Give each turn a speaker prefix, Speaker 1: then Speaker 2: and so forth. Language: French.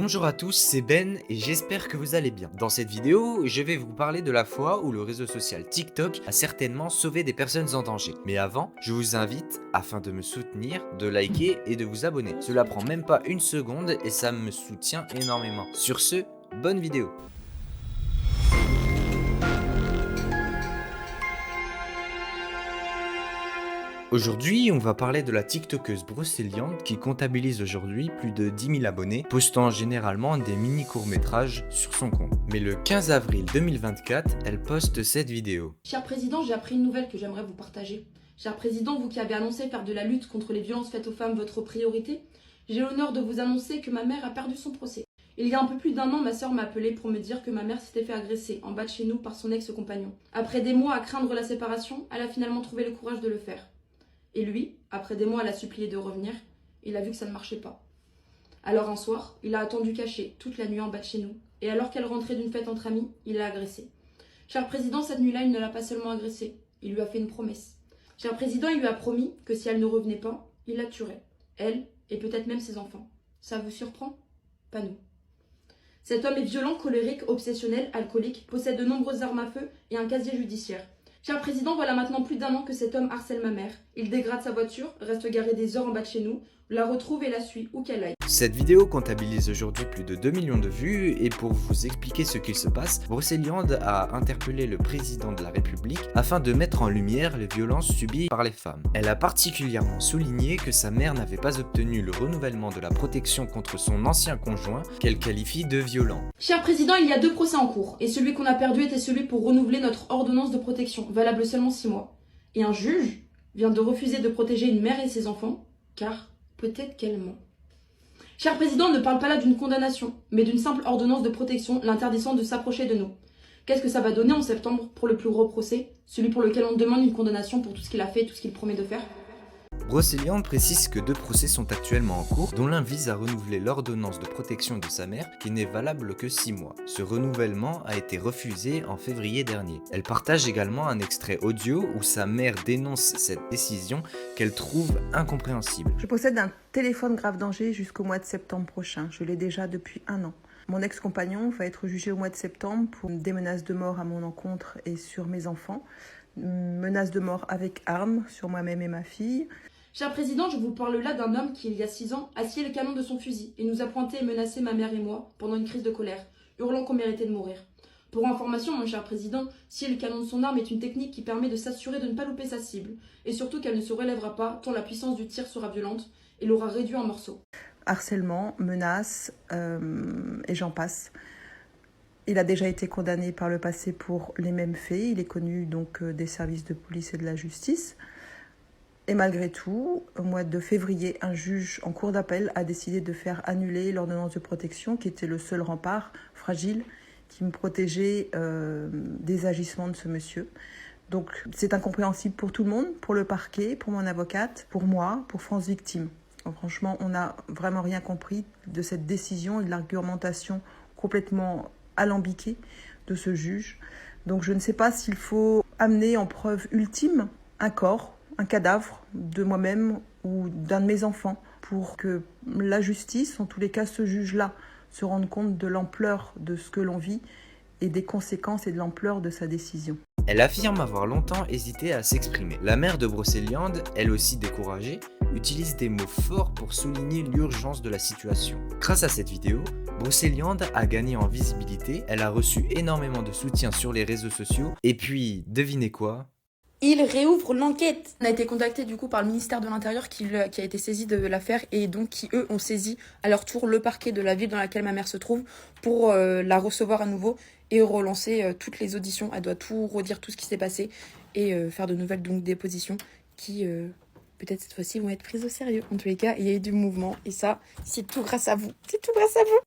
Speaker 1: Bonjour à tous, c'est Ben et j'espère que vous allez bien. Dans cette vidéo, je vais vous parler de la fois où le réseau social TikTok a certainement sauvé des personnes en danger. Mais avant, je vous invite, afin de me soutenir, de liker et de vous abonner. Cela prend même pas une seconde et ça me soutient énormément. Sur ce, bonne vidéo. Aujourd'hui, on va parler de la TikTokeuse brocéliande qui comptabilise aujourd'hui plus de 10 000 abonnés, postant généralement des mini courts-métrages sur son compte. Mais le 15 avril 2024, elle poste cette vidéo.
Speaker 2: Cher Président, j'ai appris une nouvelle que j'aimerais vous partager. Cher Président, vous qui avez annoncé faire de la lutte contre les violences faites aux femmes votre priorité, j'ai l'honneur de vous annoncer que ma mère a perdu son procès. Il y a un peu plus d'un an, ma sœur m'a appelé pour me dire que ma mère s'était fait agresser en bas de chez nous par son ex-compagnon. Après des mois à craindre la séparation, elle a finalement trouvé le courage de le faire. Et lui, après des mois à la supplier de revenir, il a vu que ça ne marchait pas. Alors un soir, il a attendu caché toute la nuit en bas de chez nous, et alors qu'elle rentrait d'une fête entre amis, il l'a agressée. Cher Président, cette nuit-là, il ne l'a pas seulement agressée, il lui a fait une promesse. Cher Président, il lui a promis que si elle ne revenait pas, il la tuerait. Elle, et peut-être même ses enfants. Ça vous surprend? Pas nous. Cet homme est violent, colérique, obsessionnel, alcoolique, possède de nombreuses armes à feu et un casier judiciaire. Cher Président, voilà maintenant plus d'un an que cet homme harcèle ma mère. Il dégrade sa voiture, reste garé des heures en bas de chez nous, la retrouve et la suit où qu'elle aille.
Speaker 1: Cette vidéo comptabilise aujourd'hui plus de 2 millions de vues et pour vous expliquer ce qu'il se passe, brocéliande a interpellé le président de la République afin de mettre en lumière les violences subies par les femmes. Elle a particulièrement souligné que sa mère n'avait pas obtenu le renouvellement de la protection contre son ancien conjoint qu'elle qualifie de violent.
Speaker 2: Cher Président, il y a 2 procès en cours et celui qu'on a perdu était celui pour renouveler notre ordonnance de protection, valable seulement 6 mois. Et un juge vient de refuser de protéger une mère et ses enfants, car peut-être qu'elle ment. Cher Président, on ne parle pas là d'une condamnation, mais d'une simple ordonnance de protection l'interdisant de s'approcher de nous. Qu'est-ce que ça va donner en septembre pour le plus gros procès, celui pour lequel on demande une condamnation pour tout ce qu'il a fait et tout ce qu'il promet de faire?
Speaker 1: Brocéliande précise que 2 procès sont actuellement en cours, dont l'un vise à renouveler l'ordonnance de protection de sa mère qui n'est valable que 6 mois. Ce renouvellement a été refusé en février dernier. Elle partage également un extrait audio où sa mère dénonce cette décision qu'elle trouve incompréhensible.
Speaker 3: Je possède un téléphone grave danger jusqu'au mois de septembre prochain. Je l'ai déjà depuis un an. Mon ex-compagnon va être jugé au mois de septembre pour des menaces de mort à mon encontre et sur mes enfants, menaces de mort avec armes sur moi-même et ma fille.
Speaker 2: Cher Président, je vous parle là d'un homme qui, il y a 6 ans, a scié le canon de son fusil et nous a pointé et menacé ma mère et moi pendant une crise de colère, hurlant qu'on méritait de mourir. Pour information, mon cher Président, scier le canon de son arme est une technique qui permet de s'assurer de ne pas louper sa cible, et surtout qu'elle ne se relèvera pas tant la puissance du tir sera violente et l'aura réduit en morceaux.
Speaker 3: Harcèlement, menaces, et j'en passe. Il a déjà été condamné par le passé pour les mêmes faits. Il est connu donc des services de police et de la justice. Et malgré tout, au mois de février, un juge en cour d'appel a décidé de faire annuler l'ordonnance de protection qui était le seul rempart fragile qui me protégeait des agissements de ce monsieur. Donc c'est incompréhensible pour tout le monde, pour le parquet, pour mon avocate, pour moi, pour France Victime. Donc, franchement, on n'a vraiment rien compris de cette décision et de l'argumentation complètement alambiquée de ce juge. Donc je ne sais pas s'il faut amener en preuve ultime un corps, un cadavre de moi-même ou d'un de mes enfants pour que la justice, en tous les cas ce juge-là, se rende compte de l'ampleur de ce que l'on vit et des conséquences et de l'ampleur de sa décision.
Speaker 1: Elle affirme avoir longtemps hésité à s'exprimer. La mère de Brocéliande, elle aussi découragée, utilise des mots forts pour souligner l'urgence de la situation. Grâce à cette vidéo, Brocéliande a gagné en visibilité, elle a reçu énormément de soutien sur les réseaux sociaux, et puis, devinez quoi?
Speaker 2: Il réouvre l'enquête. On a été contacté du coup par le ministère de l'Intérieur qui a été saisi de l'affaire et donc qui eux ont saisi à leur tour le parquet de la ville dans laquelle ma mère se trouve pour la recevoir à nouveau et relancer toutes les auditions. Elle doit tout redire, tout ce qui s'est passé et faire de nouvelles donc dépositions qui peut-être cette fois-ci vont être prises au sérieux. En tous les cas, il y a eu du mouvement et ça, c'est tout grâce à vous. C'est tout grâce à vous.